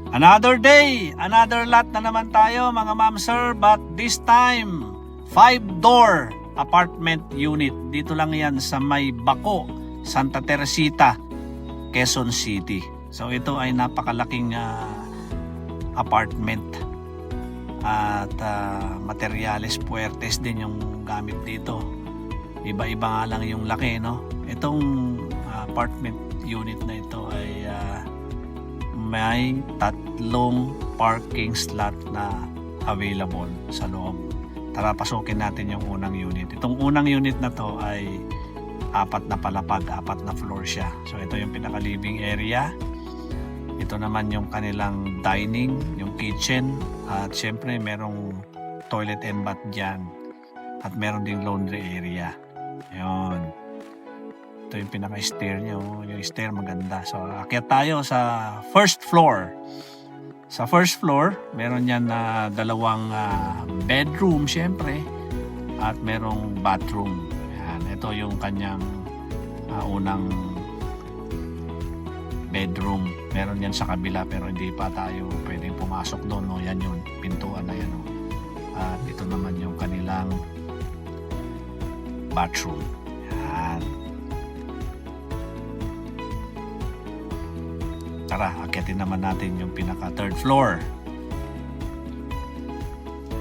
Another day, another lot na naman tayo mga ma'am sir, but this time 5-door apartment unit. Dito lang yan sa may Bako, Santa Teresita, Quezon City. So ito ay napakalaking apartment at materyales puwertes din yung gamit dito. Iba-iba nga lang yung laki, no? Itong apartment unit na ito ay may 3 parking slot na available sa loob. Tara, pasukin natin yung unang unit. Itong unang unit na to ay 4 na palapag, 4 na floor siya. So ito yung pinaka-living area. Ito naman yung kanilang dining, yung kitchen. At syempre merong toilet and bath dyan. At meron ding laundry area. Yun. Ito yung pinaka-stair niya. Oh. Yung stair maganda. So, akyat tayo sa first floor. Sa first floor, meron yan na 2 bedroom, syempre. At merong bathroom. Yan. Ito yung kanyang unang bedroom. Meron yan sa kabila pero hindi pa tayo pwedeng pumasok doon. No? Yan yung pintuan na yan. No? At ito naman yung kanilang bathroom. Yan. Tara, akyatin naman natin yung pinaka third floor.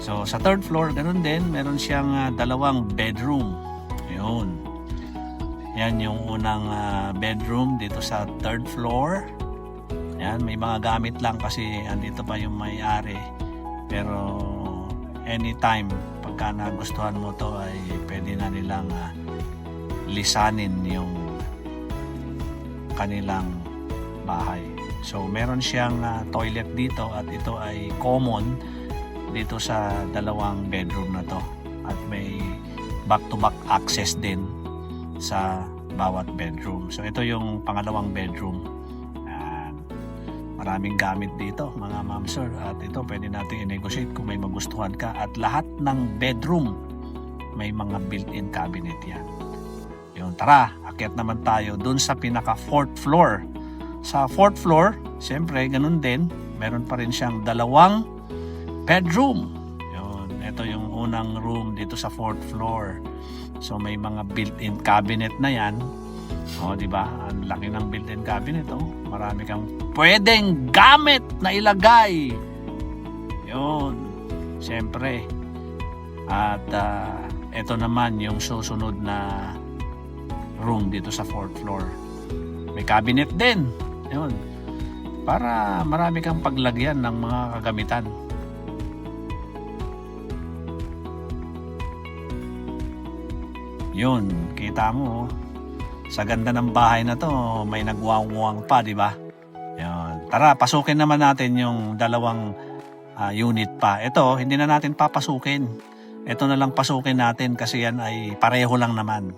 So sa third floor, ganun din, meron siyang 2 bedroom. Ayun. Yan yung unang bedroom dito sa third floor. Yan, may mga gamit lang kasi andito pa yung may-ari. Pero anytime, pagka nagustuhan mo to ay pwede na nilang lisanin yung kanilang bahay. So meron siyang toilet dito at ito ay common dito sa 2 bedroom na to. At may back-to-back access din sa bawat bedroom. So ito yung pangalawang bedroom. Maraming gamit dito mga ma'am sir. At ito pwede natin i-negotiate kung may magustuhan ka. At lahat ng bedroom may mga built-in cabinet yan. Yun, tara, akyat naman tayo dun sa pinaka 4th floor. Sa 4th floor, siyempre, ganun din. Meron pa rin siyang 2 bedroom. Yun, ito yung unang room dito sa 4th floor. So, may mga built-in cabinet na yan. O, di ba? Ang laki ng built-in cabinet, oh. Marami kang pwedeng gamit na ilagay. Yun, siyempre. At, ito naman yung susunod na room dito sa 4th floor. May cabinet din. Yun. Para marami kang paglagyan ng mga kagamitan. Yun, kita mo. Sa ganda ng bahay na to, may nagwawang pa, di ba? Yun. Tara, pasukin naman natin yung 2 unit pa. Ito, hindi na natin papasukin. Ito na lang pasukin natin kasi yan ay pareho lang naman.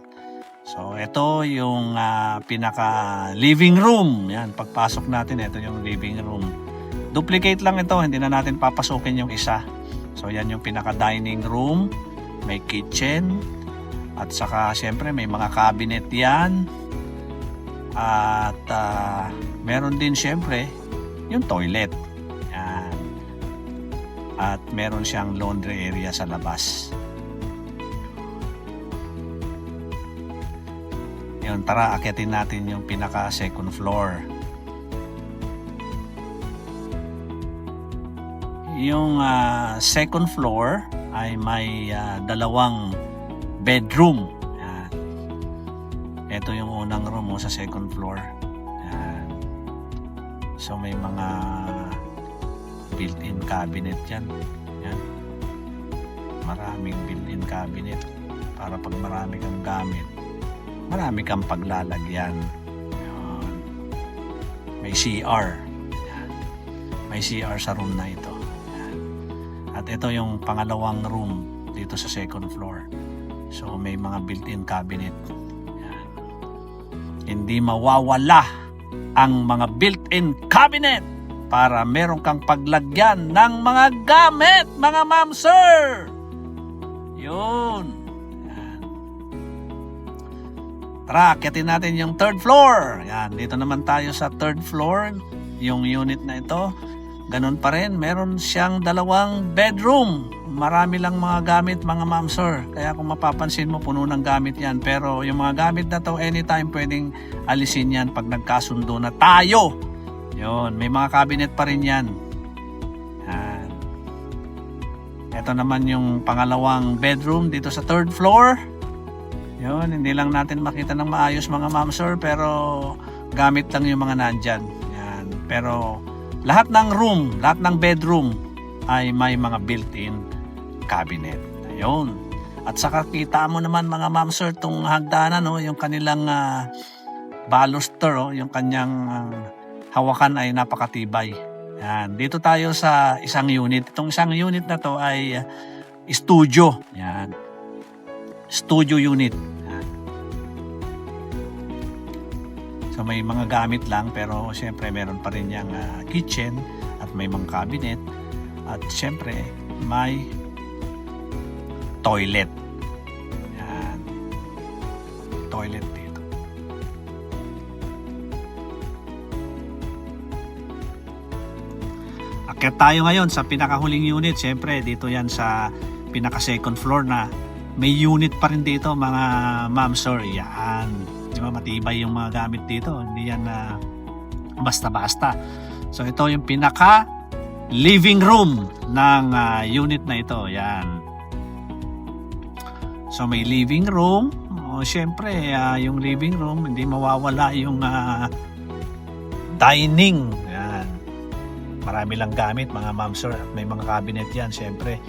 So, ito yung pinaka living room. Yan, pagpasok natin, ito yung living room. Duplicate lang ito, hindi na natin papasukin yung isa. So, yan yung pinaka dining room. May kitchen. At saka, syempre, may mga cabinet yan. At meron din, syempre, yung toilet. Yan. At meron siyang laundry area sa labas. Yun, tara, akyatin natin yung pinaka second floor. Yung second floor ay may 2 bedroom. Yan. Ito yung unang room sa second floor. Yan. So may mga built-in cabinet yan. Yan. Maraming built-in cabinet para pag marami kang gamit, marami kang paglalagyan. Yan. May CR. Yan. May CR sa room na ito. Yan. At ito yung pangalawang room dito sa second floor. So may mga built-in cabinet. Yan. Hindi mawawala ang mga built-in cabinet para meron kang paglagyan ng mga gamit, mga ma'am sir. Yun. Yan. Tara, akyatin natin yung third floor. Yan, dito naman tayo sa third floor. Yung unit na ito, ganun pa rin. Meron siyang 2 bedroom. Marami lang mga gamit, mga ma'am sir. Kaya kung mapapansin mo, puno ng gamit yan. Pero yung mga gamit na to, anytime pwedeng alisin yan pag nagkasundo na tayo. Yun, may mga cabinet pa rin yan. Yan. Ito naman yung pangalawang bedroom dito sa 3rd floor. Yun, hindi lang natin makita ng maayos mga ma'am sir, pero gamit lang yung mga nandyan. Yan. Pero lahat ng room, lahat ng bedroom ay may mga built-in cabinet. Ayun. At saka kita mo naman mga ma'am sir, itong hagdanan, no, yung kanilang baluster, yung kanyang hawakan ay napakatibay. Yan. Dito tayo sa isang unit. Itong isang unit na to ay studio. Yan. Studio unit. Yan. So may mga gamit lang, pero siyempre meron pa rin yung kitchen at may mga cabinet. At siyempre may toilet. Yan. Toilet dito. Akyat tayo ngayon sa pinakahuling unit. Siyempre dito yan sa pinaka second floor na may unit pa rin dito mga ma'am sir. Yan. Di ba matibay yung mga gamit dito. Hindi yan basta-basta. So ito yung pinaka living room ng unit na ito. Yan. So may living room. O syempre yung living room hindi mawawala yung dining. Yan. Marami lang gamit mga ma'am sir. At may mga cabinet yan syempre.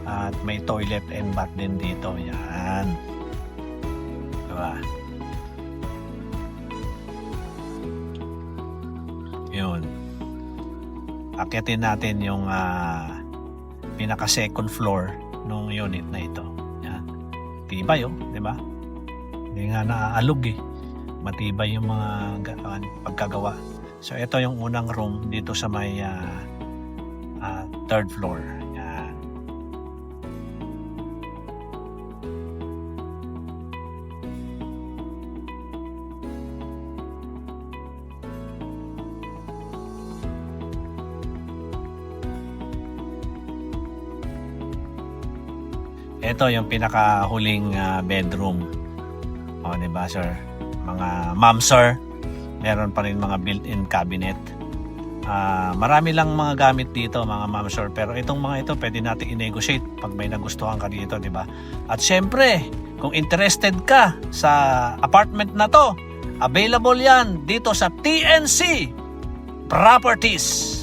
At may toilet and bath din dito. Yan. Diba? Yun. Akyatin natin yung pinaka second floor nung unit na ito. Yan. Tibay di ba? Hindi nga naaalog Matibay yung mga pagkagawa. So ito yung unang room dito sa may 3rd floor. Yan. Ito yung pinakahuling bedroom. O, diba sir? Mga ma'am sir, meron pa rin mga built-in cabinet. Marami lang mga gamit dito mga ma'am sir. Pero itong mga ito pwede natin i-negotiate pag may nagustuhan ka dito, diba? At syempre, kung interested ka sa apartment na to, available yan dito sa TNC Properties.